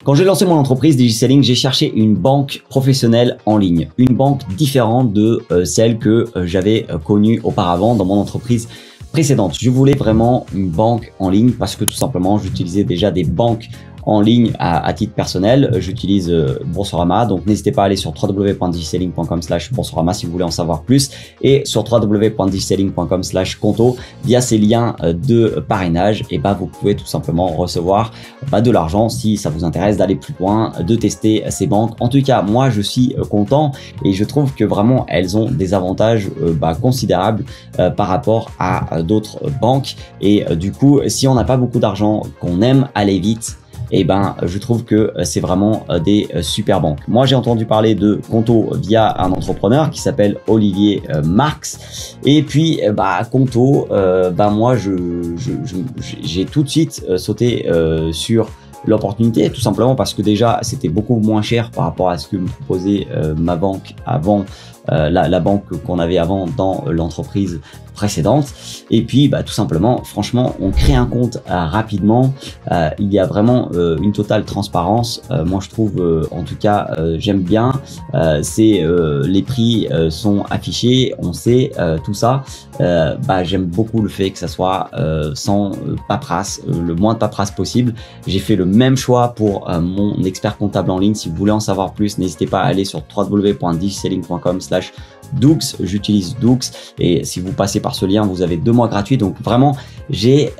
Quand j'ai lancé mon entreprise DigiSelling, j'ai cherché une banque professionnelle en ligne, une banque différente de celle que j'avais connue auparavant dans mon entreprise précédente. Je voulais vraiment une banque en ligne parce que tout simplement, j'utilisais déjà des banques en ligne à titre personnel. J'utilise Boursorama, donc n'hésitez pas à aller sur www.digiselling.com/Boursorama si vous voulez en savoir plus, et sur www.digiselling.com/Conto via ces liens de parrainage, et vous pouvez tout simplement recevoir de l'argent si ça vous intéresse d'aller plus loin, de tester ces banques. En tout cas, moi je suis content et je trouve que vraiment elles ont des avantages considérables par rapport à d'autres banques, et du coup si on n'a pas beaucoup d'argent, qu'on aime aller vite, je trouve que c'est vraiment des super banques. Moi, j'ai entendu parler de Conto via un entrepreneur qui s'appelle Olivier Marx. Et puis, Conto, moi, j'ai tout de suite sauté sur l'opportunité, tout simplement parce que déjà, c'était beaucoup moins cher par rapport à ce que me proposait ma banque avant, la banque qu'on avait avant dans l'entreprise précédente. Et puis tout simplement, franchement, on crée un compte rapidement. Il y a vraiment une totale transparence. Moi je trouve, en tout cas j'aime bien, les prix sont affichés, on sait tout ça. J'aime beaucoup le fait que ça soit sans paperasse, le moins de paperasse possible. J'ai fait le même choix pour mon expert comptable en ligne. Si vous voulez en savoir plus, n'hésitez pas à aller sur www.digiselling.com/Dux. J'utilise Dux, et si vous passez par ce lien, vous avez 2 mois gratuits. Donc vraiment, j'ai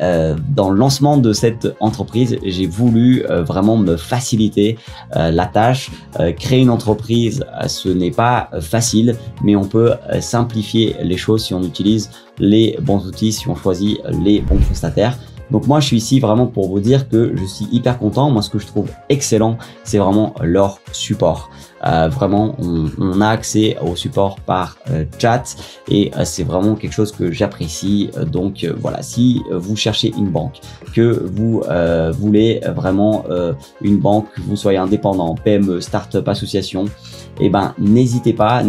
dans le lancement de cette entreprise, j'ai voulu vraiment me faciliter la tâche. Créer une entreprise, ce n'est pas facile, mais on peut simplifier les choses si on utilise les bons outils, si on choisit les bons prestataires. Donc moi, je suis ici vraiment pour vous dire que je suis hyper content. Moi, ce que je trouve excellent, c'est vraiment leur support. Vraiment, on a accès au support par chat, et c'est vraiment quelque chose que j'apprécie. Donc voilà, si vous cherchez une banque, que vous voulez vraiment une banque, que vous soyez indépendant, PME, start-up, association, n'hésitez pas à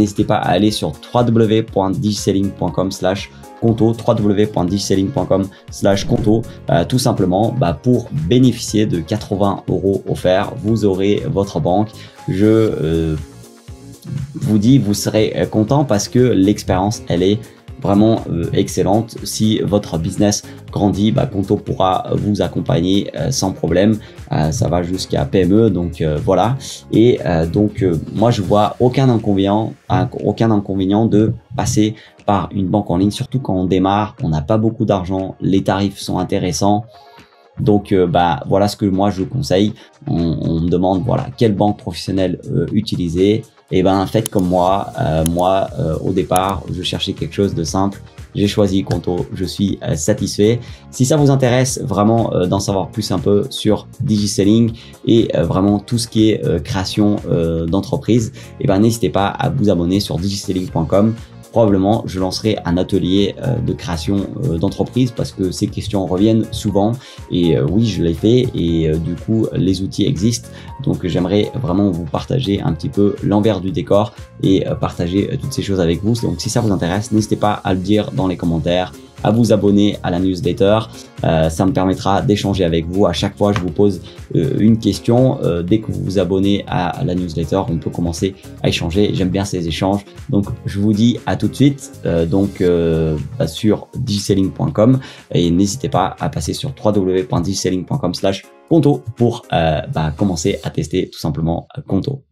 aller sur www.digiselling.com/Conto, www.digiselling.com/Conto, tout simplement pour bénéficier de 80 € offerts. Vous aurez votre banque. Je vous dis, vous serez content parce que l'expérience, elle est vraiment excellente. Si votre business grandit, Conto pourra vous accompagner sans problème. Ça va jusqu'à PME, donc voilà. Et moi je vois aucun inconvénient de passer par une banque en ligne, surtout quand on démarre, on n'a pas beaucoup d'argent, les tarifs sont intéressants. Donc voilà ce que moi je conseille. On me demande quelle banque professionnelle utiliser. Et faites comme moi. Au départ, je cherchais quelque chose de simple. J'ai choisi Conto, je suis satisfait. Si ça vous intéresse vraiment d'en savoir plus un peu sur DigiSelling et vraiment tout ce qui est création d'entreprise, n'hésitez pas à vous abonner sur digiselling.com. Probablement, je lancerai un atelier de création d'entreprise parce que ces questions reviennent souvent. Et oui, je l'ai fait, et du coup, les outils existent. Donc, j'aimerais vraiment vous partager un petit peu l'envers du décor et partager toutes ces choses avec vous. Donc, si ça vous intéresse, n'hésitez pas à le dire dans les commentaires, à vous abonner à la newsletter. Ça me permettra d'échanger avec vous. À chaque fois, je vous pose une question. Dès que vous vous abonnez à la newsletter, on peut commencer à échanger. J'aime bien ces échanges. Donc, je vous dis à tout de suite sur digiselling.com, et n'hésitez pas à passer sur www.digiselling.com/Conto pour commencer à tester tout simplement Conto.